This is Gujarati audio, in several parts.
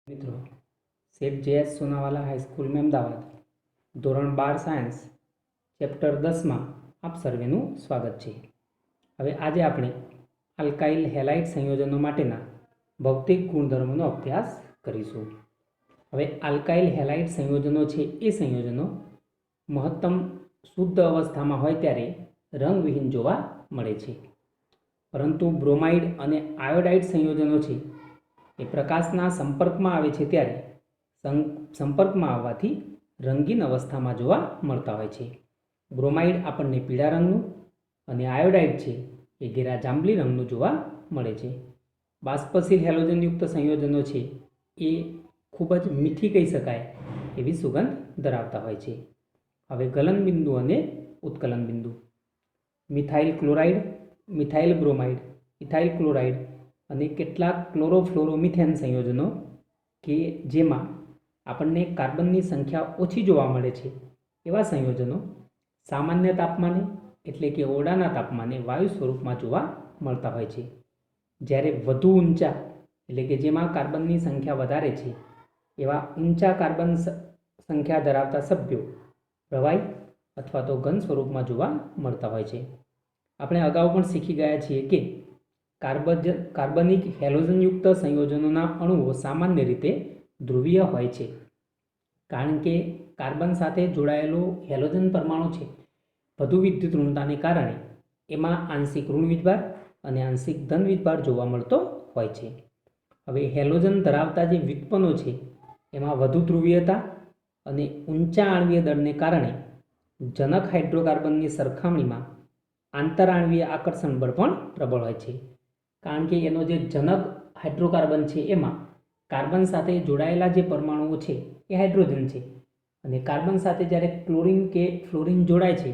મિત્રો, સેઠ જેએસ સોનાવાલા હાઈસ્કૂલ અમદાવાદ ધોરણ 12 સાયન્સ ચેપ્ટર 10માં આપ સર્વેનું સ્વાગત છે। હવે આજે આપણે આલ્કાઇલ હેલાઇડ સંયોજનો માટેના ભૌતિક ગુણધર્મોનો અભ્યાસ કરીશું। હવે આલ્કાઇલ હેલાઇડ સંયોજનો છે એ સંયોજનો મહત્તમ શુદ્ધ અવસ્થામાં હોય ત્યારે રંગવિહીન જોવા મળે છે, પરંતુ બ્રોમાઇડ અને આયોડાઇડ સંયોજનો છે એ પ્રકાશના સંપર્કમાં આવે છે ત્યારે સંપર્કમાં આવવાથી રંગીન અવસ્થામાં જોવા મળતા હોય છે। બ્રોમાઇડ આપણને પીળા રંગનું અને આયોડાઇડ છે એ ઘેરા જાંબલી રંગનું જોવા મળે છે। બાષ્પશીલ હેલોજનયુક્ત સંયોજનો છે એ ખૂબ જ મીઠી કહી શકાય એવી સુગંધ ધરાવતા હોય છે। હવે ગલનબિંદુ અને ઉત્કલન બિંદુ, methyl chloride, methyl bromide, ethyl chloride અને કેટલાક ક્લોરોફ્લોરોમિથેન સંયોજનો કે જેમાં આપણને કાર્બનની સંખ્યા ઓછી જોવા મળે છે એવા સંયોજનો સામાન્ય તાપમાને એટલે કે ઓરડાના તાપમાને વાયુ સ્વરૂપમાં જોવા મળતા હોય છે। જ્યારે વધુ ઊંચા એટલે કે જેમાં કાર્બનની સંખ્યા વધારે છે એવા ઊંચા કાર્બન સંખ્યા ધરાવતા સભ્યો પ્રવાહી અથવા તો ઘન સ્વરૂપમાં જોવા મળતા હોય છે। આપણે અગાઉ પણ શીખી ગયા છીએ કે કાર્બનિક હેલોજનયુક્ત સંયોજનોના અણુઓ સામાન્ય રીતે ધ્રુવીય હોય છે, કારણ કે કાર્બન સાથે જોડાયેલો હેલોજન પરમાણુ છે વધુ વિદ્યુત ઋણતાને કારણે એમાં આંશિક ઋણ વીજભાર અને આંશિક ધન વીજભાર જોવા મળતો હોય છે। હવે હેલોજન ધરાવતા જે વ્યુત્પન્નો છે એમાં વધુ ધ્રુવીયતા અને ઊંચા આણ્વીય દળને કારણે જનક હાઇડ્રોકાર્બનની સરખામણીમાં આંતરાણ્વીય આકર્ષણ બળ પણ પ્રબળ હોય છે, કારણ કે એનો જે જનક હાઇડ્રોકાર્બન છે એમાં કાર્બન સાથે જોડાયેલા જે પરમાણુઓ છે એ હાઇડ્રોજન છે, અને કાર્બન સાથે જ્યારે ક્લોરિન કે ફ્લોરિન જોડાય છે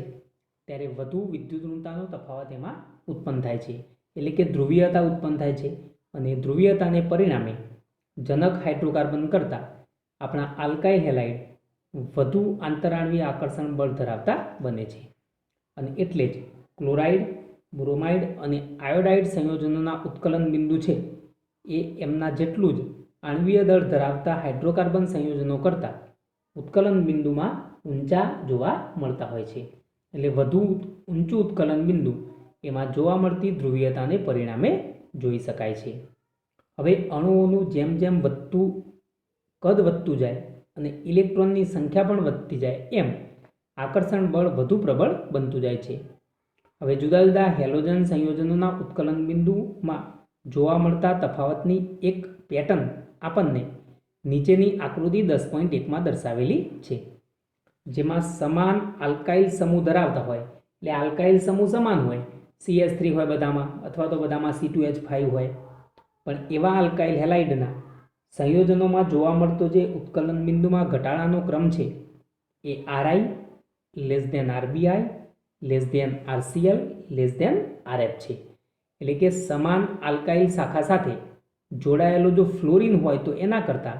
ત્યારે વધુ વિદ્યુત ઋણતાનો તફાવત એમાં ઉત્પન્ન થાય છે, એટલે કે ધ્રુવીયતા ઉત્પન્ન થાય છે, અને ધ્રુવીયતાને પરિણામે જનક હાઇડ્રોકાર્બન કરતાં આપણા આલ્કાઇલ હેલાઇડ વધુ આંતરાણ્વીય આકર્ષણ બળ ધરાવતા બને છે। અને એટલે જ ક્લોરાઇડ, બ્રોમાઇડ અને આયોડાઇડ સંયોજનોના ઉત્કલન બિંદુ છે એ એમના જેટલું જ આણ્વીય દળ ધરાવતા હાઇડ્રોકાર્બન સંયોજનો કરતાં ઉત્કલન બિંદુમાં ઊંચા જોવા મળતા હોય છે। એટલે વધુ ઊંચું ઉત્કલન બિંદુ એમાં જોવા મળતી ધ્રુવીયતાને પરિણામે જોઈ શકાય છે। હવે અણુઓનું જેમ જેમ કદ વધતું જાય અને ઇલેક્ટ્રોનની સંખ્યા પણ વધતી જાય એમ આકર્ષણ બળ વધુ પ્રબળ બનતું જાય છે। હવે જુદા જુદા હેલોજન સંયોજનોના ઉત્કલન બિંદુમાં જોવા મળતા તફાવતની એક પેટર્ન આપણને નીચેની આકૃતિ 10.1માં દર્શાવેલી છે, જેમાં સમાન આલ્કાઇલ સમૂહ ધરાવતા હોય એટલે આલ્કાઇલ સમૂહ સમાન હોય, CH3 હોય બધામાં અથવા તો બધામાં C2H5 હોય, પણ એવા આલ્કાઇલ હેલાઇડના સંયોજનોમાં જોવા મળતો જે ઉત્કલન બિંદુમાં ઘટાડાનો ક્રમ છે એ RI RBI RCl RF છે। એટલે કે સમાન આલ્કાઇલ શાખા સાથે જોડાયેલો જો ફ્લોરિન હોય તો એના કરતાં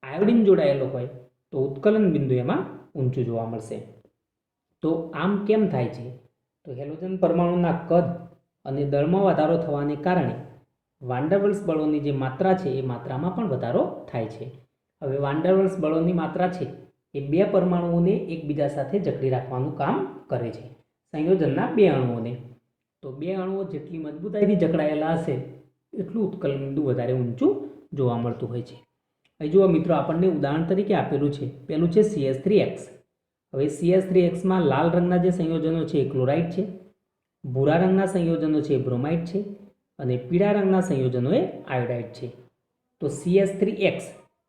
આયોડિન જોડાયેલો હોય તો ઉત્કલન બિંદુ એમાં ઊંચું જોવા મળશે। તો આમ કેમ થાય છે? તો હેલોજન પરમાણુના કદ અને દળમાં વધારો થવાને કારણે વાન્ડરવોલ્સ બળોની જે માત્રા છે એ માત્રામાં પણ વધારો થાય છે। હવે વાન્ડરવોલ્સ બળોની માત્રા છે એ બે પરમાણુઓને એકબીજા સાથે જકડી રાખવાનું કામ કરે છે, સંયોજનના બે અણુઓને। તો બે અણુઓ જેટલી મજબૂતાઈથી જકડાયેલા હશે એટલું ઉત્કલન બિંદુ વધારે ઊંચું જોવા મળતું હોય છે। અહીં જુઓ મિત્રો, આપણને ઉદાહરણ તરીકે આપેલું છે, પહેલું છે CH3X। હવે CH3Xમાં લાલ રંગના જે સંયોજનો છે એ ક્લોરાઇડ છે, ભૂરા રંગના સંયોજનો છે એ બ્રોમાઇડ છે, અને પીળા રંગના સંયોજનો એ આયોડાઇડ છે। તો CH3X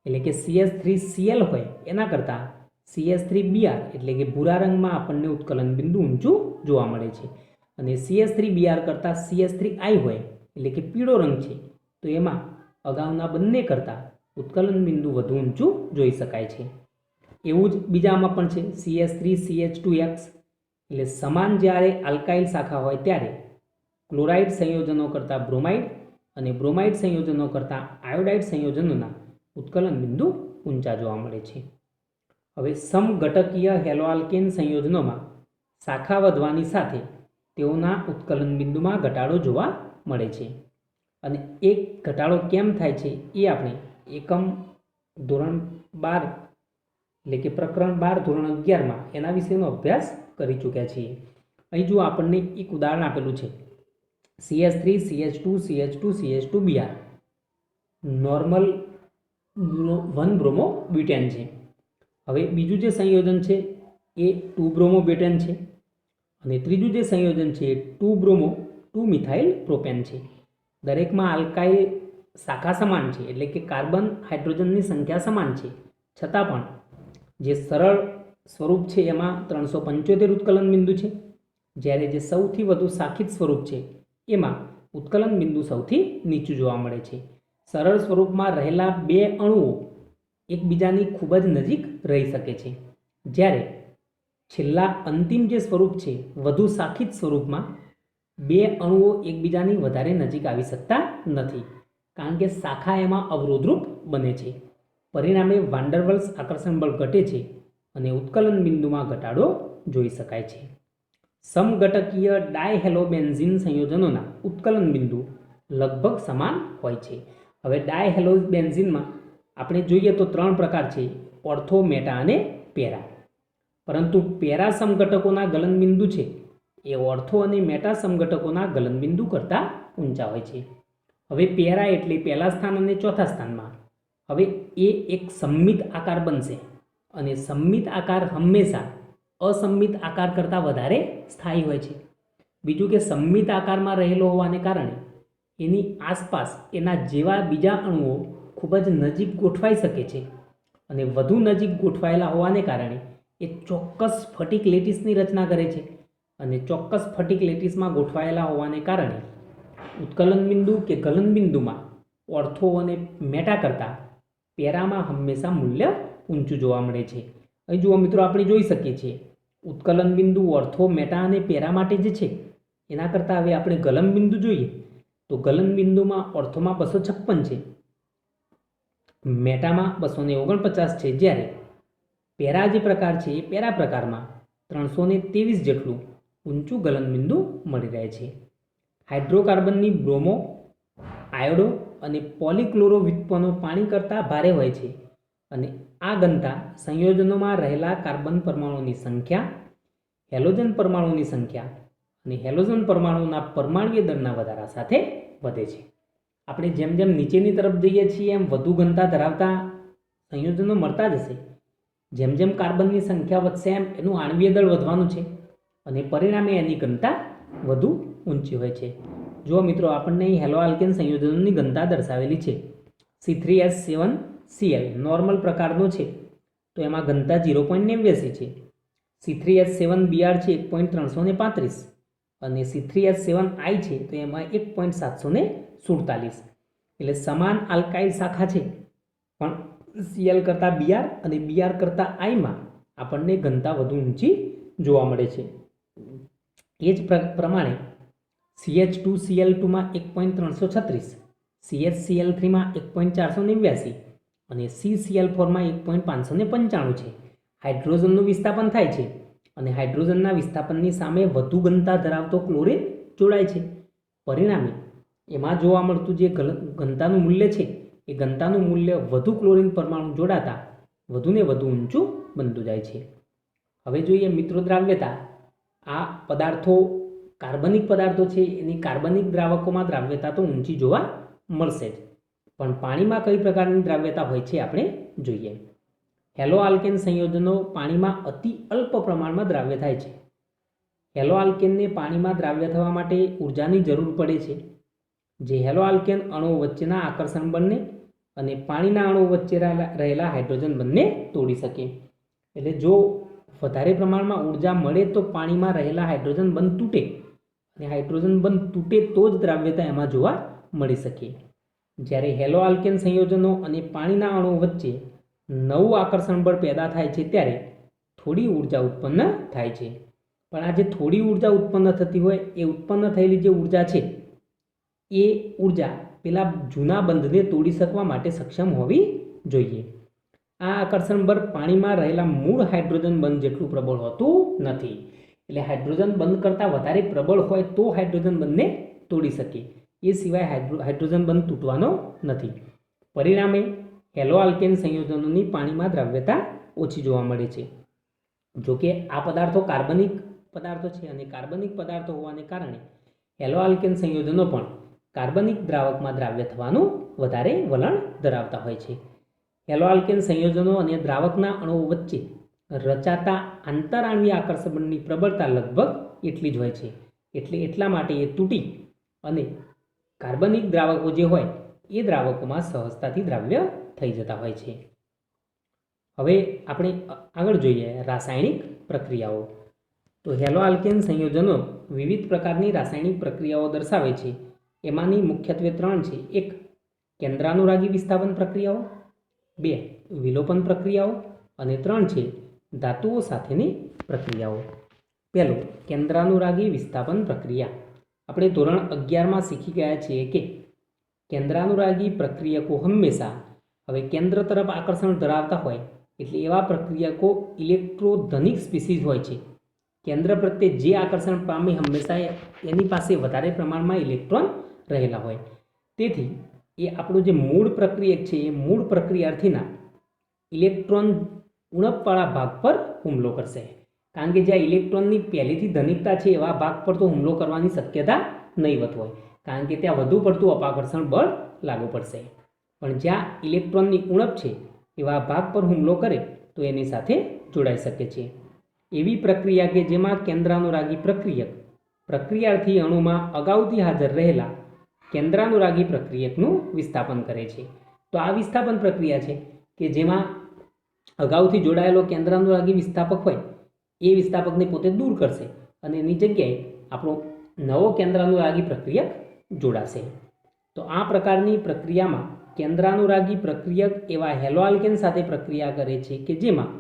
એટલે કે CH3Cl હોય એના કરતાં CH3Br એટલે કે ભૂરા રંગમાં આપણને ઉત્કલન બિંદુ ઊંચું જોવા મળે છે, અને CH3Br કરતાં CH3I હોય એટલે કે પીળો રંગ છે તો એમાં અગાઉના બંને કરતાં ઉત્કલન બિંદુ વધુ ઊંચું જોઈ શકાય છે। એવું જ બીજામાં પણ છે CH3CH2X, એટલે સમાન જ્યારે આલ્કાઇલ શાખા હોય ત્યારે ક્લોરાઇડ સંયોજનો કરતાં બ્રોમાઇડ અને બ્રોમાઇડ સંયોજનો કરતાં આયોડાઇડ સંયોજનોના ઉત્કલન બિંદુ ઊંચા જોવા મળે છે। હવે સમઘટકીય હેલોઆલ્કેન સંયોજનોમાં શાખા વધવાની સાથે તેઓના ઉત્કલન બિંદુમાં ઘટાડો જોવા મળે છે, અને એક ઘટાડો કેમ થાય છે એ આપણે એકમ ધોરણ 12 એટલે કે પ્રકરણ 12 ધોરણ 11માં એના વિશેનો અભ્યાસ કરી ચૂક્યા છીએ. અહીં જો આપણને એક ઉદાહરણ આપેલું છે CH3 CH2 CH2 CH2 Br normal 1 bromo butane છે. હવે બીજું જે સંયોજન છે એ 2 બ્રોમો બ્યુટેન છે અને ત્રીજું જે સંયોજન છે એ 2 બ્રોમો 2 મિથાઇલ પ્રોપેન છે. દરેકમાં આલ્કાઇલ શાખા સમાન છે એટલે કે કાર્બન હાઇડ્રોજનની સંખ્યા સમાન છે, છતાં પણ જે સરળ સ્વરૂપ છે એમાં 375 ઉત્કલન બિંદુ છે, જ્યારે જે સૌથી વધુ શાખિત સ્વરૂપ છે એમાં ઉત્કલન બિંદુ સૌથી નીચું જોવા મળે છે. સરળ સ્વરૂપમાં રહેલા બે અણુઓ એકબીજાની ખૂબ જ નજીક રહી શકે છે, જ્યારે છેલ્લા અંતિમ જે સ્વરૂપ છે વધુ શાખિત સ્વરૂપમાં બે અણુઓ એકબીજાની વધારે નજીક આવી શકતા નથી, કારણ કે શાખા એમાં અવરોધરૂપ બને છે. પરિણામે વાન ડર વાલ્સ આકર્ષણ બળ ઘટે છે અને ઉત્કલન બિંદુમાં ઘટાડો જોઈ શકાય છે. સમઘટકીય ડાયહેલોબેન્ઝીન સંયોજનોના ઉત્કલન બિંદુ લગભગ સમાન હોય છે. હવે ડાયહેલોબેન્ઝીનમાં આપણે જોઈએ તો 3 પ્રકાર છે: ઓર્થો, મેટા અને પેરા. પરંતુ પેરા સમઘટકોના ગલનબિંદુ છે એ ઓર્થો અને મેટા સમઘટકોના ગલનબિંદુ કરતાં ઊંચા હોય છે. હવે પેરા એટલે પહેલા સ્થાન અને ચોથા સ્થાનમાં. હવે એ એક સમમિત આકાર બનશે અને સમમિત આકાર હંમેશા અસમમિત આકાર કરતાં વધારે સ્થાયી હોય છે. બીજું કે સમમિત આકારમાં રહેલો હોવાને કારણે એની આસપાસ એના જેવા બીજા અણુઓ ખૂબ જ નજીક ગોઠવાઈ શકે છે અને વધુ નજીક ગોઠવાયેલા હોવાને કારણે એ ચોક્કસ સ્ફટિક લેટિસની રચના કરે છે અને ચોક્કસ સ્ફટિક લેટિસમાં ગોઠવાયેલા હોવાને કારણે ઉત્કલન બિંદુ કે ગલન બિંદુમાં ઓર્થો અને મેટા કરતાં પેરામાં હંમેશા મૂલ્ય ઊંચું જોવા મળે છે. અહીં જુઓ મિત્રો, આપણે જોઈ શકીએ છીએ ઉત્કલન બિંદુ ઓર્થો, મેટા અને પેરા માટે જે છે એના કરતાં હવે આપણે ગલન બિંદુ જોઈએ તો ગલન બિંદુમાં ઓર્થોમાં 256 છે, મેટામાં 249 છે, જ્યારે પેરા જે પ્રકાર છે એ પેરા પ્રકારમાં 323 જેટલું ઊંચું ગલન બિંદુ મળી રહે છે. હાઇડ્રોકાર્બનની બ્રોમો, આયોડો અને પોલીક્લોરો વ્યુત્પન્નો પાણી કરતાં ભારે હોય છે અને આ ઘનતા સંયોજનોમાં રહેલા કાર્બન પરમાણુઓની સંખ્યા, હેલોજન પરમાણુઓની સંખ્યા અને હેલોજન પરમાણુઓના પરમાણુય દળના વધારા સાથે વધે છે. આપણે જેમ જેમ નીચેની તરફ જઈએ છીએ એમ વધુ ઘનતા ધરાવતા સંયોજનો મળતા જશે. જેમ જેમ કાર્બનની સંખ્યા વધશે એમ એનું આણ્વીય દળ વધવાનું છે અને પરિણામે એની ઘનતા વધુ ઊંચી હોય છે. જો મિત્રો, આપણને અહીં હેલો આલ્કેન સંયોજનોની ઘનતા દર્શાવેલી છે. C3H7Cl નોર્મલ પ્રકારનો છે તો એમાં ઘનતા 0.89 છે. C3H7Br છે 1.335 અને C3H7I છે તો એમાં 1.747. એટલે સમાન આલ્કાઇલ શાખા છે, પણ Cl કરતાં Br અને Br કરતાં Iમાં આપણને ઘનતા વધુ ઊંચી જોવા મળે છે. એ જ પ્રમાણે CH2Cl2માં 1.336, CHCl3માં 1.489 અને CCl4માં 1.595 છે. હાઇડ્રોજનનું વિસ્થાપન થાય છે અને હાઇડ્રોજનના વિસ્થાપનની સામે વધુ ઘનતા ધરાવતો ક્લોરીન જોડાય છે. પરિણામે એમાં જોવા મળતું જે ઘનતાનું મૂલ્ય છે એ ઘનતાનું મૂલ્ય વધુ ક્લોરીન પરમાણુ જોડાતા વધુને વધુ ઊંચું બનતું જાય છે. હવે જોઈએ મિત્રો દ્રાવ્યતા. આ પદાર્થો કાર્બનિક પદાર્થો છે, એની કાર્બનિક દ્રાવકોમાં દ્રાવ્યતા તો ઊંચી જોવા મળશે જ, પણ પાણીમાં કઈ પ્રકારની દ્રાવ્યતા હોય છે આપણે જોઈએ. હેલો આલ્કેન સંયોજનો પાણીમાં અતિ અલ્પ પ્રમાણમાં દ્રાવ્ય થાય છે. હેલો આલ્કેનને પાણીમાં દ્રાવ્ય થવા માટે ઉર્જાની જરૂર પડે છે, જે હેલો આલ્કેન અણુઓ વચ્ચેના આકર્ષણ બળને અને પાણીના અણુઓ વચ્ચે રહેલા હાઇડ્રોજન બંને તોડી શકે. એટલે જો વધારે પ્રમાણમાં ઉર્જા મળે તો પાણીમાં રહેલા હાઇડ્રોજન બંધ તૂટે અને હાઇડ્રોજન બંધ તૂટે તો જ દ્રાવ્યતા એમાં જોવા મળી શકે. જ્યારે હેલો આલ્કેન સંયોજનો અને પાણીના અણુઓ વચ્ચે નવું આકર્ષણ બળ પેદા થાય છે ત્યારે થોડી ઉર્જા ઉત્પન્ન થાય છે. પણ આ જે થોડી ઉર્જા ઉત્પન્ન થતી હોય એ ઉત્પન્ન થયેલી જે ઉર્જા છે એ ઉર્જા પેલા જૂના બંધને તોડી શકવા માટે સક્ષમ હોવી જોઈએ. આ આકર્ષણ બળ પાણીમાં રહેલા મૂળ હાઇડ્રોજન બંધ જેટલું પ્રબળ હોતું નથી. એટલે હાઇડ્રોજન બંધ કરતાં વધારે પ્રબળ હોય તો હાઇડ્રોજન બંધને તોડી શકે, એ સિવાય હાઇડ્રોજન બંધ તૂટવાનો નથી. પરિણામે હેલો આલ્કેન સંયોજનોની પાણીમાં દ્રાવ્યતા ઓછી જોવા મળે છે. જો કે આ પદાર્થો કાર્બનિક પદાર્થો છે અને કાર્બનિક પદાર્થો હોવાને કારણે હેલો આલ્કેન સંયોજનો પણ કાર્બનિક દ્રાવકમાં દ્રાવ્ય થવાનું વધારે વલણ ધરાવતા હોય છે. હેલો આલ્કેન સંયોજનો અને દ્રાવકના અણુઓ વચ્ચે રચાતા આંતરાણ્વીય આકર્ષણ બળની પ્રબળતા લગભગ એટલી જ હોય છે. એટલા માટે એ તૂટી અને કાર્બનિક દ્રાવકો જે હોય એ દ્રાવકોમાં સહજતાથી દ્રાવ્ય થઈ જતા હોય છે. હવે આપણે આગળ જોઈએ રાસાયણિક પ્રક્રિયાઓ. તો હેલો આલ્કેન સંયોજનો વિવિધ પ્રકારની રાસાયણિક પ્રક્રિયાઓ દર્શાવે છે. એમાંની મુખ્યત્વે 3 છે. 1 કેન્દ્રાનુરાગી વિસ્થાપન પ્રક્રિયાઓ, 2 વિલોપન પ્રક્રિયાઓ અને 3 છે ધાતુઓ સાથેની પ્રક્રિયાઓ. પહેલું કેન્દ્રાનુરાગી વિસ્થાપન પ્રક્રિયા. આપણે ધોરણ 11માં શીખી ગયા છીએ કે કેન્દ્રાનુરાગી પ્રક્રિયકો હંમેશા હવે કેન્દ્ર તરફ આકર્ષણ ધરાવતા હોય એટલે એવા પ્રક્રિયકો ઇલેક્ટ્રોધનિક સ્પીસીઝ હોય છે. કેન્દ્ર પ્રત્યે જે આકર્ષણ પામે હંમેશા એની પાસે વધારે પ્રમાણમાં ઇલેક્ટ્રોન રહેલા હોય. તેથી એ આપણું જે મૂળ પ્રક્રિયક છે એ મૂળ પ્રક્રિયાર્થીના ઇલેક્ટ્રોન ઉણપવાળા ભાગ પર હુમલો કરશે. કારણ કે જ્યાં ઇલેક્ટ્રોનની પહેલેથી ધનિકતા છે એવા ભાગ પર તો હુમલો કરવાની શક્યતા નહીવત હોય, કારણ કે ત્યાં વધુ પડતું અપાકર્ષણ બળ લાગુ પડશે. પણ જ્યાં ઇલેક્ટ્રોનની ઉણપ છે એવા ભાગ પર હુમલો કરે તો એની સાથે જોડાઈ શકે છે. એવી પ્રક્રિયા કે જેમાં કેન્દ્રાનુરાગી પ્રક્રિયાર્થી અણુમાં અગાઉથી હાજર રહેલા કેન્દ્રાનુરાગી પ્રક્રિયકનું વિસ્થાપન કરે છે. તો આ વિસ્થાપન પ્રક્રિયા છે કે જેમાં અગાઉથી જોડાયેલો કેન્દ્રાનુરાગી વિસ્થાપક હોય એ વિસ્થાપકને પોતે દૂર કરશે અને એની જગ્યાએ આપણો નવો કેન્દ્રાનુરાગી પ્રક્રિયક જોડાશે. તો આ પ્રકારની પ્રક્રિયામાં કેન્દ્રાનુરાગી પ્રક્રિયક એવા હેલો આલ્કેન સાથે પ્રક્રિયા કરે છે કે જેમાં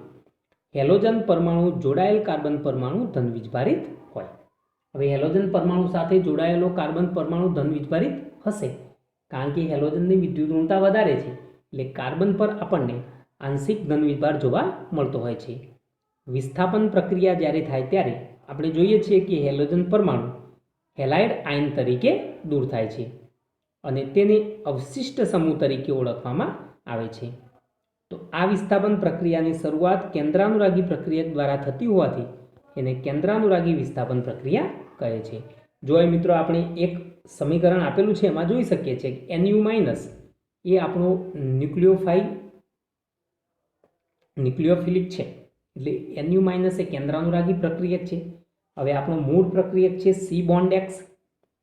હેલોજન પરમાણુ જોડાયેલ કાર્બન પરમાણુ ધનવીજભારિત હોય. હવે હેલોજન પરમાણુ સાથે જોડાયેલો કાર્બન પરમાણુ ધનવીજભારિત હશે કારણ કે હેલોજનની વિદ્યુત ઋણતા વધારે છે એટલે કાર્બન પર આપણને આંશિક ધનવીજભાર જોવા મળતો હોય છે. વિસ્થાપન પ્રક્રિયા જ્યારે થાય ત્યારે આપણે જોઈએ છીએ કે હેલોજન પરમાણુ હેલાઇડ આયન તરીકે દૂર થાય છે અને તેને અવશિષ્ટ સમૂહ તરીકે ઓળખવામાં આવે છે. તો આ વિસ્થાપન પ્રક્રિયાની શરૂઆત કેન્દ્રાનુરાગી પ્રક્રિયક દ્વારા થતી હોવાથી એને કેન્દ્રાનુરાગી વિસ્થાપન પ્રક્રિયા કહે છે. જો એ મિત્રો આપણે એક સમીકરણ આપેલું છે એમાં જોઈ શકીએ છીએ કે Nu- એ આપણો ન્યુક્લિયોફિલિક છે એટલે Nu- એ કેન્દ્રાનુરાગી પ્રક્રિયક છે. હવે આપણો મૂળ પ્રક્રિયક છે C બોન્ડ X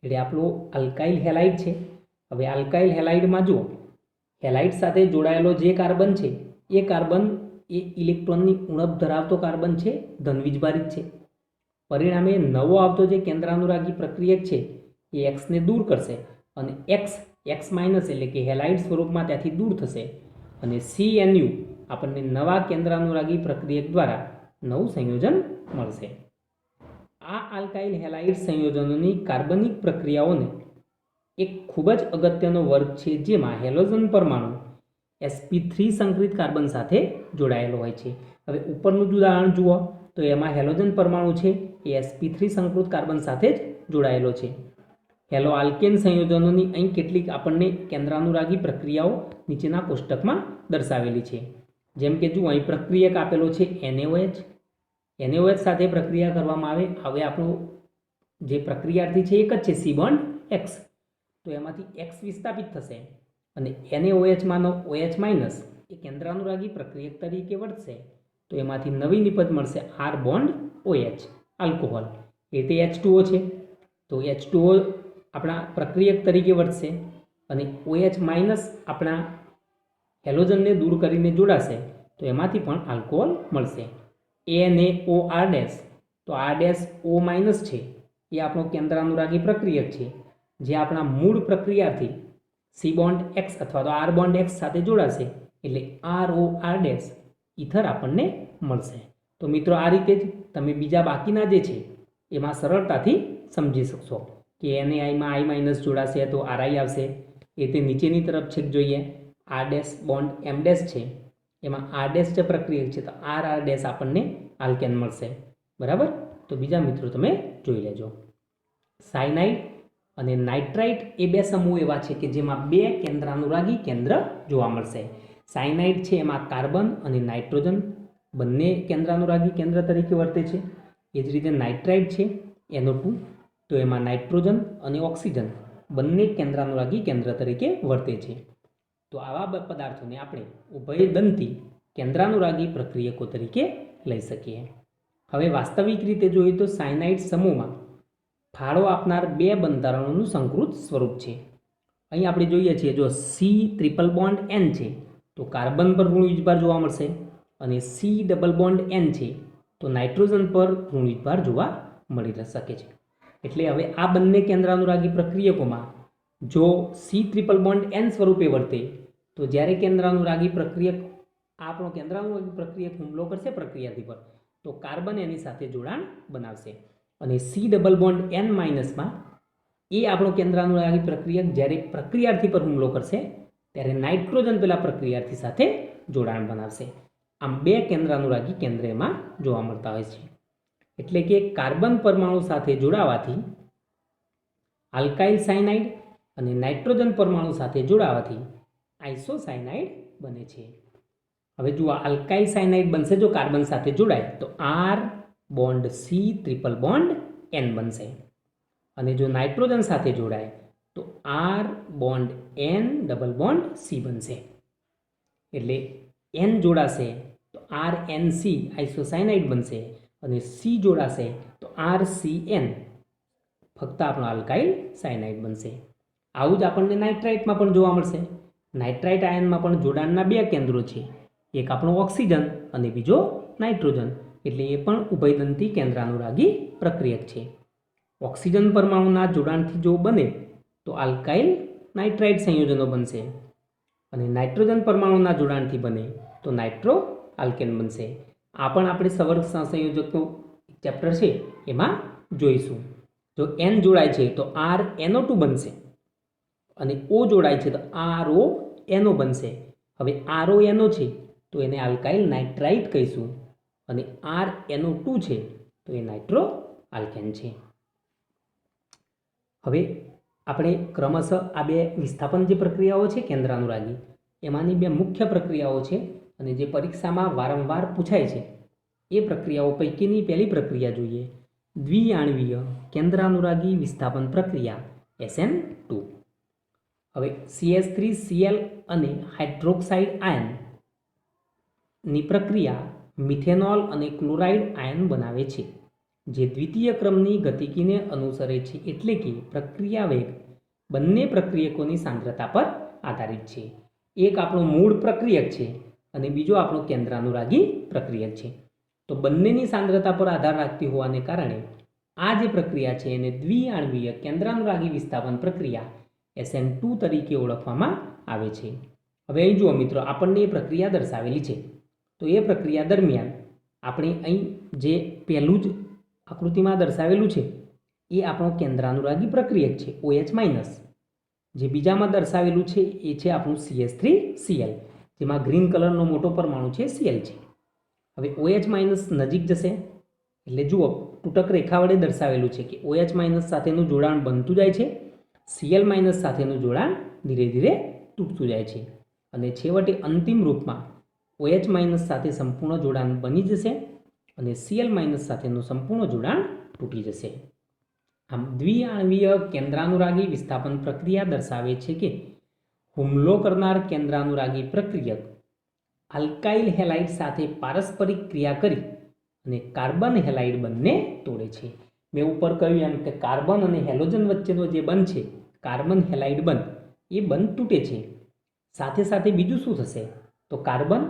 એટલે આપણો અલ્કાઇલ હેલાઇડ છે. હવે આલ્કાઇલ હેલાઇડમાં જુઓ હેલાઇડ સાથે જોડાયેલો જે કાર્બન છે એ કાર્બન એ ઇલેક્ટ્રોનની ઉણપ ધરાવતો કાર્બન છે, ધનવીજભારિત છે. પરિણામે નવો આવતો જે કેન્દ્રાનુરાગી પ્રક્રિયક છે એ એક્સને દૂર કરશે અને X એટલે કે હેલાઇડ સ્વરૂપમાં ત્યાંથી દૂર થશે અને CNU આપણને નવા કેન્દ્રાનુરાગી પ્રક્રિયક દ્વારા નવું સંયોજન મળશે. આ આલ્કાઇલ હેલાઇડ સંયોજનોની કાર્બનિક પ્રક્રિયાઓને એક ખૂબ જ અગત્યનો વર્ગ છે જેમાં હેલોજન પરમાણુ sp3 સંકરિત કાર્બન સાથે જોડાયેલો હોય છે. હવે ઉપરનું જ ઉદાહરણ જુઓ તો એમાં હેલોજન પરમાણુ છે એ sp3 સંકૃત કાર્બન સાથે જ જોડાયેલો છે. હેલો આલ્કેન સંયોજનોની અહીં કેટલીક આપણને કેન્દ્રાનુરાગી પ્રક્રિયાઓ નીચેના કોષ્ટકમાં દર્શાવેલી છે. જેમ કે જુઓ અહીં પ્રક્રિયક આપેલો છે NaOH સાથે પ્રક્રિયા કરવામાં આવે. હવે આપણો જે પ્રક્રિયાર્થી છે એક જ છે C બોન્ડ X, તો એમાંથી X વિસ્થાપિત થશે અને NaOHમાંનો OH- એ કેન્દ્રાનુરાગી પ્રક્રિયક તરીકે વર્તશે તો એમાંથી નવી નિપજ મળશે R બોન્ડ OH આલ્કોહોલ. એ તે H2O છે તો H2O આપણા પ્રક્રિયક તરીકે વર્તશે અને OH- આપણા હેલોજનને દૂર કરીને જોડાશે તો એમાંથી પણ આલ્કોહોલ મળશે. NaOR- તો R-O- છે એ આપણો કેન્દ્રાનુરાગી પ્રક્રિયક છે જે આપણા મૂળ પ્રક્રિયાથી C બોન્ડ X અથવા તો R બોન્ડ X સાથે જોડાશે એટલે ROR- ઇથર આપણને મળશે. તો મિત્રો આ રીતે જ તમે બીજા બાકીના જે છે એમાં સરળતાથી સમજી શકશો કે NaI માં I- જોડાશે તો RI આવશે. એ તે નીચેની તરફ છેક જોઈએ R- બોન્ડ M- છે એમાં R- જે પ્રક્રિયક છે તો RR- આપણને આલ્કેન મળશે. બરાબર, તો બીજા મિત્રો તમે જોઈ લેજો. સાયનાઇડ અને નાઇટ્રાઇટ એ બે સમૂહ એવા છે કે જેમાં બે કેન્દ્રાનુરાગી કેન્દ્ર જોવા મળશે. સાયનાઇડ છે એમાં કાર્બન અને નાઇટ્રોજન બંને કેન્દ્રાનુરાગી કેન્દ્ર તરીકે વર્તે છે. એ જ રીતે નાઇટ્રાઇડ છે NO2, તો એમાં નાઇટ્રોજન અને ઓક્સિજન બંને કેન્દ્રાનુરાગી કેન્દ્ર તરીકે વર્તે છે. તો આવા પદાર્થોને આપણે ઉભયદંતી કેન્દ્રાનુરાગી પ્રક્રિયકો તરીકે લઈ શકીએ. હવે વાસ્તવિક રીતે જોઈએ તો સાયનાઇડ સમૂહમાં ફાળો આપનાર બે બંધારણોનું સંકૃત સ્વરૂપ છે. અહીં આપણે જોઈએ છીએ, જો C∧N છે તો કાર્બન પર ઋણ વીજભાર જોવા મળશે, અને C�+N છે તો નાઇટ્રોજન પર ઋણ વીજભાર જોવા મળી શકે છે. એટલે હવે આ બંને કેન્દ્રાનુરાગી પ્રક્રિયકોમાં જો C∧N સ્વરૂપે વર્તે તો જ્યારે કેન્દ્રાનુરાગી પ્રક્રિયક આપણો કેન્દ્રાનુરાગી પ્રક્રિયક હુમલો કરશે પ્રક્રિયાથી પર, તો કાર્બન એની સાથે જોડાણ બનાવશે, અને C�+N- માં એ આપણો કેન્દ્રાનુરાગી પ્રક્રિયક જ્યારે પ્રક્રિયાર્થી પર હુમલો કરશે ત્યારે નાઇટ્રોજન પેલા પ્રક્રિયાર્થી સાથે જોડાણ બનાવશે. આમ બે કેન્દ્રાનુરાગી કેન્દ્ર એમાં જોવા મળતા હોય છે. એટલે કે કાર્બન પરમાણુ સાથે જોડાવાથી આલ્કાઇલ સાયનાઇડ અને નાઇટ્રોજન પરમાણુ સાથે જોડાવાથી આઇસોસાયનાઇડ બને છે. હવે જુઓ, આલ્કાઇલ સાયનાઇડ બનશે જો કાર્બન સાથે જોડાય તો R�C∧N બનશે, અને જો નાઇટ્રોજન સાથે જોડાય તો R∧N∪C બનશે. એટલે N જોડાશે તો RNC આઇસોસાયનાઇડ બનશે, અને C જોડાશે તો RCN ફક્ત આપણો આલ્કાઇલ સાયનાઇડ બનશે. આવું જ આપણને નાઇટ્રાઇટમાં પણ જોવા મળશે. નાઇટ્રાઇટ આયનમાં પણ જોડાણના બે કેન્દ્રો છે, એક આપણો ઓક્સિજન અને બીજો નાઇટ્રોજન, એટલે એ પણ ઉભયદંતી કેન્દ્રાનુરાગી પ્રક્રિયક છે. ઓક્સિજન પરમાણુના જોડાણથી જો બને તો આલ્કાઇલ નાઇટ્રાઇટ સંયોજનો બનશે, અને નાઇટ્રોજન પરમાણુના જોડાણથી બને તો નાઇટ્રો આલ્કેન બનશે. આ પણ આપણે સવર્ગ સહસંયોજકનું ચેપ્ટર છે એમાં જોઈશું. જો N જોડાય છે તો RNO2 બનશે, અને O જોડાય છે તો RONO બનશે. હવે RONO છે તો એને આલ્કાઇલ નાઇટ્રાઇટ કહીશું, અને RNO2 છે તો એ નાઇટ્રો આલ્કેન છે. હવે આપણે ક્રમશઃ આ બે વિસ્થાપન જે પ્રક્રિયાઓ છે કેન્દ્રાનુરાગી, એમાંની બે મુખ્ય પ્રક્રિયાઓ છે અને જે પરીક્ષામાં વારંવાર પૂછાય છે એ પ્રક્રિયાઓ પૈકીની પહેલી પ્રક્રિયા જોઈએ, દ્વિઆણવીય કેન્દ્રાનુરાગી વિસ્થાપન પ્રક્રિયા SN2. હવે CH3Cl અને હાઇડ્રોક્સાઇડ આયનની પ્રક્રિયા મિથેનોલ અને ક્લોરાઇડ આયન બનાવે છે, જે દ્વિતીય ક્રમની ગતિકીને અનુસરે છે. એટલે કે પ્રક્રિયા વેગ બંને પ્રક્રિયકોની સાંદ્રતા પર આધારિત છે. એક આપણો મૂળ પ્રક્રિયક છે અને બીજો આપણો કેન્દ્રાનુરાગી પ્રક્રિયક છે. તો બંનેની સાંદ્રતા પર આધાર રાખતી હોવાને કારણે આ જે પ્રક્રિયા છે એને દ્વિઆણવીય કેન્દ્રાનુરાગી વિસ્થાપન પ્રક્રિયા SN2 તરીકે ઓળખવામાં આવે છે. હવે અહીં જુઓ મિત્રો, આપણને એ પ્રક્રિયા દર્શાવેલી છે. તો એ પ્રક્રિયા દરમિયાન આપણે અહીં જે પહેલું જ આકૃતિમાં દર્શાવેલું છે એ આપણો કેન્દ્રાનુરાગી પ્રક્રિયક છે OH-, જે બીજામાં દર્શાવેલું છે એ છે આપણું CH3Cl, જેમાં ગ્રીન કલરનો મોટો પરમાણુ છે Cl છે. હવે OH- નજીક જશે એટલે જુઓ, તૂટક રેખા વડે દર્શાવેલું છે કે OH- સાથેનું જોડાણ બનતું જાય છે, Cl- સાથેનું જોડાણ ધીરે ધીરે તૂટતું જાય છે, અને છેવટે અંતિમ રૂપમાં OH- સાથે સંપૂર્ણ જોડાણ બની જશે અને Cl- સાથેનું સંપૂર્ણ જોડાણ તૂટી જશે. આમ દ્વિઆણવીય કેન્દ્રાનુરાગી વિસ્થાપન પ્રક્રિયા દર્શાવે છે કે હુમલો કરનાર કેન્દ્રાનુરાગી પ્રક્રિયક આલ્કાઇલ હેલાઇડ સાથે પારસ્પરિક ક્રિયા કરી અને કાર્બન હેલાઇડ બંને તોડે છે. મેં ઉપર કહ્યું એમ કે કાર્બન અને હેલોજન વચ્ચેનો જે બંધ છે કાર્બન હેલાઇડ બંધ, એ બંધ તૂટે છે. સાથે સાથે બીજું શું થશે તો કાર્બન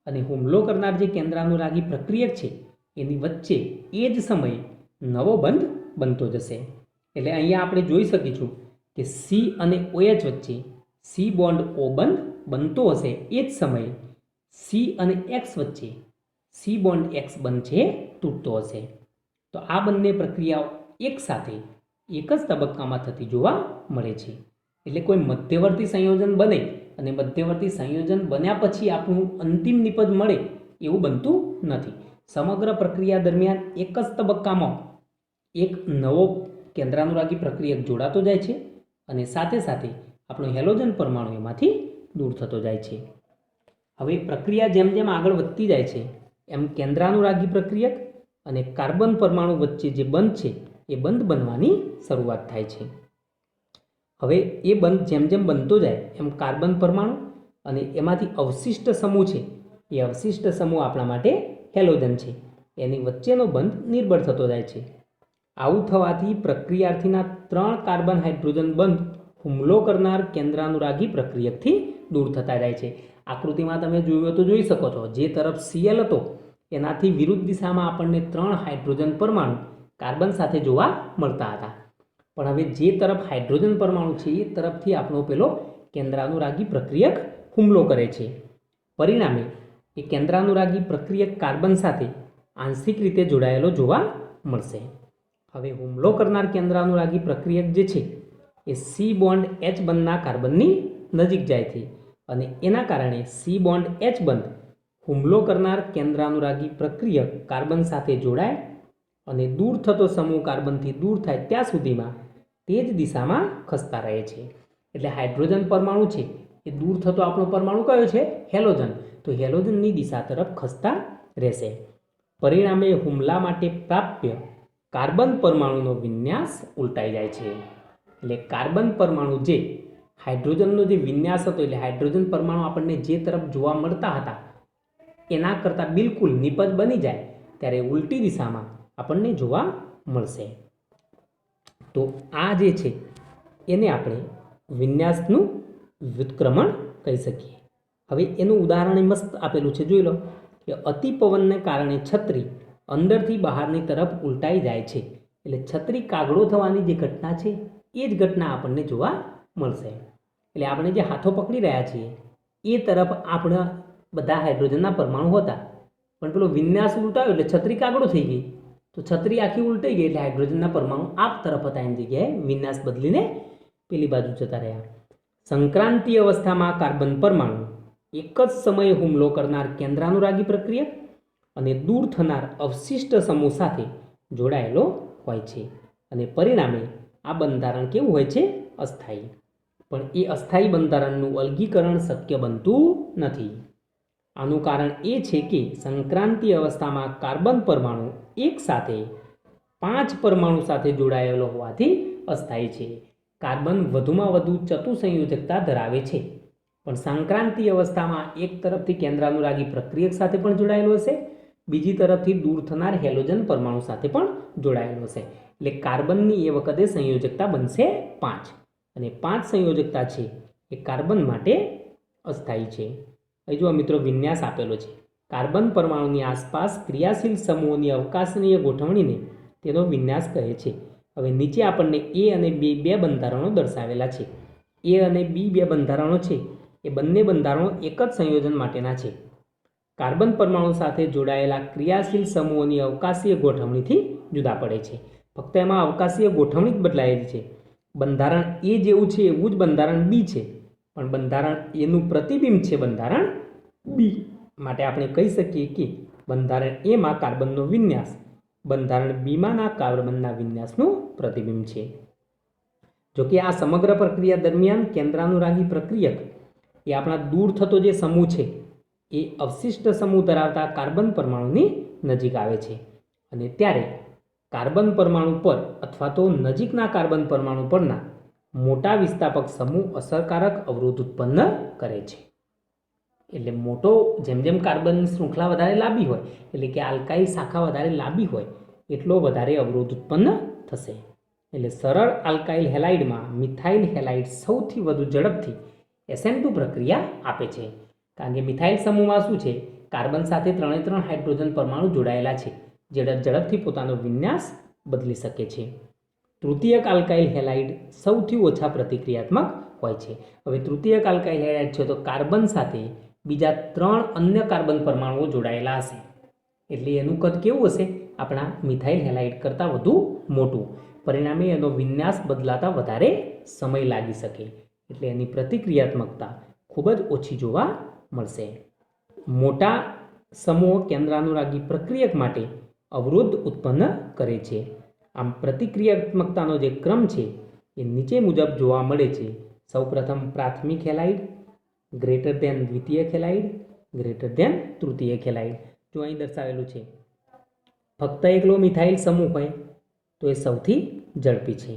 અને હુમલો કરનાર જે કેન્દ્રાનુરાગી પ્રક્રિયક છે એની વચ્ચે એ જ સમયે નવો બંધ બનતો જશે. એટલે અહીંયા આપણે જોઈ શકીશું કે C અને OH વચ્ચે C બોન્ડ O બંધ બનતો હશે, એ જ સમયે C અને X વચ્ચે C બોન્ડ X બંધ છે તૂટતો હશે. તો આ બંને પ્રક્રિયાઓ એકસાથે એક જ તબક્કામાં થતી જોવા મળે છે. એટલે કોઈ મધ્યવર્તી સંયોજન બને અને મધ્યવર્તી સંયોજન બન્યા પછી આપણું અંતિમ નિપજ મળે એવું બનતું નથી. સમગ્ર પ્રક્રિયા દરમિયાન એક જ તબક્કામાં એક નવો કેન્દ્રાનુરાગી પ્રક્રિયક જોડાતો જાય છે અને સાથે સાથે આપણો હેલોજન પરમાણુ એમાંથી દૂર થતો જાય છે. હવે પ્રક્રિયા જેમ જેમ આગળ વધતી જાય છે એમ કેન્દ્રાનુરાગી પ્રક્રિયક અને કાર્બન પરમાણુ વચ્ચે જે બંધ છે એ બંધ બનવાની શરૂઆત થાય છે. હવે એ બંધ જેમ જેમ બનતો જાય એમ કાર્બન પરમાણુ અને એમાંથી અવશિષ્ટ સમૂહ છે એ અવશિષ્ટ સમૂહ આપણા માટે હેલોજન છે એની વચ્ચેનો બંધ નિર્બળ થતો જાય છે. આવું થવાથી પ્રક્રિયાર્થીના 3 કાર્બન હાઇડ્રોજન બંધ હુમલો કરનાર કેન્દ્રાનુરાગી પ્રક્રિયકથી દૂર થતા જાય છે. આકૃતિમાં તમે જોયું તો જોઈ શકો છો, જે તરફ Cl હતો એનાથી વિરુદ્ધ દિશામાં આપણને 3 હાઇડ્રોજન પરમાણુ કાર્બન સાથે જોવા મળતા હતા. પણ હવે જે તરફ હાઇડ્રોજન પરમાણુ છે એ તરફથી આપણો પેલો કેન્દ્રાનુરાગી પ્રક્રિયક હુમલો કરે છે. પરિણામે એ કેન્દ્રાનુરાગી પ્રક્રિયક કાર્બન સાથે આંશિક રીતે જોડાયેલો જોવા મળશે. હવે હુમલો કરનાર કેન્દ્રાનુરાગી પ્રક્રિયક જે છે એ C બોન્ડ H બંધના કાર્બનની નજીક જાય છે અને એના કારણે C બોન્ડ H બંધ હુમલો કરનાર કેન્દ્રાનુરાગી પ્રક્રિયક કાર્બન સાથે જોડાય અને દૂર થતો સમૂહ કાર્બનથી દૂર થાય ત્યાં સુધીમાં તે જ દિશામાં ખસતા રહે છે. એટલે હાઇડ્રોજન પરમાણુ છે એ દૂર થતો આપણો પરમાણુ કયો છે? હેલોજન. તો હેલોજનની દિશા તરફ ખસતા રહેશે. પરિણામે હુમલા માટે પ્રાપ્ય કાર્બન પરમાણુનો વિન્યાસ ઉલટાઈ જાય છે. એટલે કાર્બન પરમાણુ જે હાઇડ્રોજનનો જે વિન્યાસ હતો, એટલે હાઇડ્રોજન પરમાણુ આપણને જે તરફ જોવા મળતા હતા એના કરતાં બિલકુલ નિપજ બની જાય ત્યારે ઉલટી દિશામાં આપણને જોવા મળશે. તો આ જે છે એને આપણે વિન્યાસનું વ્યુત્ક્રમણ કહી શકીએ. હવે એનું ઉદાહરણ મસ્ત આપેલું છે, જોઈ લો કે અતિ પવનને કારણે છત્રી અંદરથી બહારની તરફ ઉલટાઈ જાય છે. એટલે છત્રી કાગડો થવાની જે ઘટના છે એ જ ઘટના આપણને જોવા મળશે. એટલે આપણે જે હાથો પકડી રહ્યા છીએ એ તરફ આપણા બધા હાઇડ્રોજનના પરમાણુ હતા, પણ પેલો વિન્યાસ ઉલટાયો એટલે છત્રી કાગડો થઈ ગઈ. તો છત્રી આખી ઉલટાઈ ગઈ એટલે હાઇડ્રોજનના પરમાણુ આ તરફ હતા એની જગ્યાએ વિન્યાસ બદલીને પેલી બાજુ જતા રહ્યા. સંક્રાંતિ અવસ્થામાં કાર્બન પરમાણુ એક જ સમયે હુમલો કરનાર કેન્દ્રાનુરાગી પ્રક્રિયક અને દૂર થનાર અવશિષ્ટ સમૂહ સાથે જોડાયેલો હોય છે અને પરિણામે આ બંધારણ કેવું હોય છે? અસ્થાયી. પણ એ અસ્થાયી બંધારણનું અલગીકરણ શક્ય બનતું નથી. આનું કારણ એ છે કે સંક્રાંતિ અવસ્થામાં કાર્બન પરમાણુ એક સાથે 5 પરમાણુ સાથે જોડાયેલો હોવાથી અસ્થાયી છે. કાર્બન વધુમાં વધુ ચતુસંયોજકતા ધરાવે છે, પણ સંક્રાંતિ અવસ્થામાં એક તરફથી કેન્દ્રાનુરાગી પ્રક્રિયક સાથે પણ જોડાયેલો હશે, બીજી તરફથી દૂર થનાર હેલોજન પરમાણુ સાથે પણ જોડાયેલો હશે. એટલે કાર્બનની એ વખતે સંયોજકતા બનશે 5 અને 5 સંયોજકતા છે એ કાર્બન માટે અસ્થાયી છે. અહીં જો મિત્રો વિન્યાસ આપેલો છે. કાર્બન પરમાણુની આસપાસ ક્રિયાશીલ સમૂહોની અવકાશનીય ગોઠવણીને તેનો વિન્યાસ કહે છે. હવે નીચે આપણને A અને B બે બંધારણો દર્શાવેલા છે. A અને B બે બંધારણો છે એ બંને બંધારણો એક જ સંયોજન માટેના છે. કાર્બન પરમાણુ સાથે જોડાયેલા ક્રિયાશીલ સમૂહોની અવકાશીય ગોઠવણીથી જુદા પડે છે. ફક્ત એમાં અવકાશીય ગોઠવણી જ બદલાયેલી છે. બંધારણ A જેવું છે એવું જ બંધારણ B છે, પણ બંધારણ Aનું પ્રતિબિંબ છે બંધારણ B. માટે આપણે કહી શકીએ કે બંધારણ Aમાં કાર્બનનો વિન્યાસ બંધારણ Bમાંના કાર્બનના વિન્યાસનું પ્રતિબિંબ છે. જોકે આ સમગ્ર પ્રક્રિયા દરમિયાન કેન્દ્રાનુરાગી પ્રક્રિયક એ આપણા દૂર થતો જે સમૂહ છે એ અવશિષ્ટ સમૂહ ધરાવતા કાર્બન પરમાણુની નજીક આવે છે અને ત્યારે કાર્બન પરમાણુ પર અથવા તો નજીકના કાર્બન પરમાણુ પરના મોટા વિસ્થાપક સમૂહ અસરકારક અવરોધ ઉત્પન્ન કરે છે. એટલે મોટો જેમ જેમ કાર્બનની શૃંખલા વધારે લાંબી હોય, એટલે કે આલ્કાઇલ શાખા વધારે લાંબી હોય એટલો વધારે અવરોધ ઉત્પન્ન થશે. એટલે સરળ આલ્કાઇલ હેલાઇડમાં મિથાઇલ હેલાઇડ સૌથી વધુ ઝડપથી SN2 પ્રક્રિયા આપે છે. કારણ કે મિથાઇલ સમૂહમાં શું છે? કાર્બન સાથે 3 હાઇડ્રોજન પરમાણુ જોડાયેલા છે, જે ઝડપથી પોતાનો વિન્યાસ બદલી શકે છે. તૃતીયક આલ્કાઇલ હેલાઇડ સૌથી ઓછા પ્રતિક્રિયાત્મક હોય છે. હવે તૃતીયક આલ્કાઇલ હેલાઇડ છે તો કાર્બન સાથે બીજા 3 અન્ય કાર્બન પરમાણુઓ જોડાયેલા હશે, એટલે એનું કદ કેવું હશે? આપણા મિથાઇલ હેલાઇડ કરતાં વધુ મોટું. પરિણામે એનો વિન્યાસ બદલાતા વધારે સમય લાગી શકે, એટલે એની પ્રતિક્રિયાત્મકતા ખૂબ જ ઓછી જોવા મળશે. મોટા સમૂહો કેન્દ્રાનુરાગી પ્રક્રિયક માટે અવરોધ ઉત્પન્ન કરે છે. આમ પ્રતિક્રિયાત્મકતાનો જે ક્રમ છે એ નીચે મુજબ જોવા મળે છે. સૌપ્રથમ પ્રાથમિક હેલાઇડ ગ્રેટર ધેન દ્વિતીયક હેલાઇડ, ગ્રેટર ધેન તૃતીયક હેલાઇડ. જો અહીં દર્શાવેલું છે ફક્ત એકલો મિથાઇલ સમૂહ હોય તો એ સૌથી ઝડપી છે.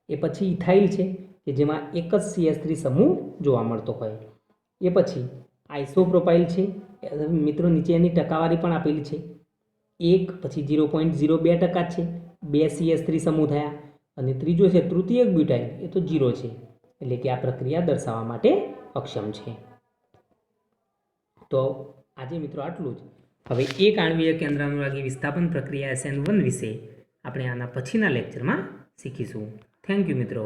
એ પછી ઇથાઇલ છે કે જેમાં એક જ CH3 સમૂહ જોવા મળતો હોય. એ પછી આઇસોપ્રોપાઇલ છે. મિત્રો નીચે એની ટકાવારી પણ આપેલી છે. 1 પછી 0.02% છે, 2 CH3 સમૂહ થયા. અને ત્રીજો છે તૃતીયક બ્યુટાઇલ, એ તો 0 છે, એટલે કે આ પ્રક્રિયા દર્શાવવા માટે અક્ષમ છે. તો આજે મિત્રો આટલું જ. હવે એક આણ્વીય કેન્દ્ર અનુરાગી વિસ્થાપન પ્રક્રિયા SN1 વિશે આપણે આના પછીના લેક્ચરમાં શીખીશું. થેન્ક યુ મિત્રો.